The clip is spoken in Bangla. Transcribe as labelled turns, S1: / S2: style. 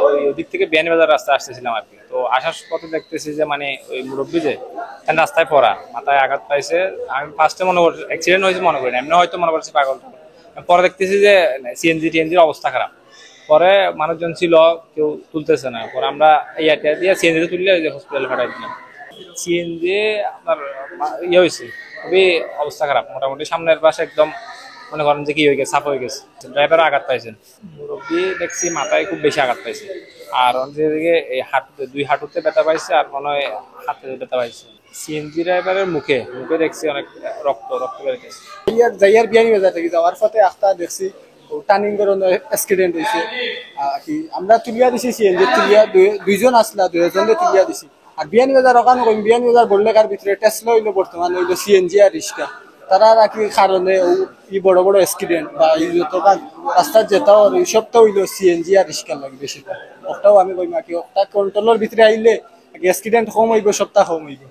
S1: ওই ওদিক থেকে বিয়ানীবাজার রাস্তা আসতেছিলাম আর কি। তো আসার পথে দেখতেছি যে মানে ওই মুরব্বী যে রাস্তায় পড়া, মাথায় আঘাত পাইছে। আমি ফার্স্টে মনে করছি অ্যাক্সিডেন্ট হয়েছে, মনে করি না, এমনি হয়তো মনে করছি পাগল। পরে দেখতেছি যে সিএনজি টিএনজির অবস্থা খারাপ। পরে মানুষজন ছিল, কেউ তুলতেছে না। পরে আমরা ইয়াটা দিয়ে সিএনজি তুললে হসপিটালে পাঠাই দিলাম। সিএনজি আপনার ইয়ে হয়েছে, খুবই অবস্থা খারাপ। মোটামুটি সামনের পাশে একদম মনে করেন যে কি হয়ে গেছে, সাফ হয়ে গেছে। ড্রাইভারও আঘাত পাইছেন, মুরব্বী দেখছি মাথায় খুব বেশি আঘাত পাইছে। আর যেদিকে এই হাঁটুতে, দুই হাঁটুতে ব্যথা পাইছে, আর মনে হয় হাতে ব্যথা পাইছে। সিএনজি ড্রাইভারের মুখে মুখে দেখছি অনেক রক্ত রক্ত বের গেছে।
S2: যাইয়ার বিয়ানি বাজার থেকে যাওয়ার পথে একটা দেখছি টার্নিং করানো অ্যাক্সিডেন্ট হয়েছে। কি আমরা তুলিয়া দিছি সিএনজি, তুলিয়া দুইজন আসলা, দুইজনে তুলিয়া দিছি। আর বিয়ানি বাজার ওখানে বিয়ানি বাজার বললেকার ভিতরে টেসলা হইলো, বর্তমানে হইলো সিএনজি আর রিক্সা। তারা নাকি কারণে এই বড় বড় অ্যাক্সিডেন্ট বা এই যত রাস্তার যেটাও এইসবটা হইলো সিএনজি আর রিক্সার লাগে বেশিরভাগ। ওটাও আমি কইম কি ওটা কন্ট্রোলের ভিতরে আইলে অ্যাক্সিডেন্ট কম হইব, সপ্তাহ কম হইব।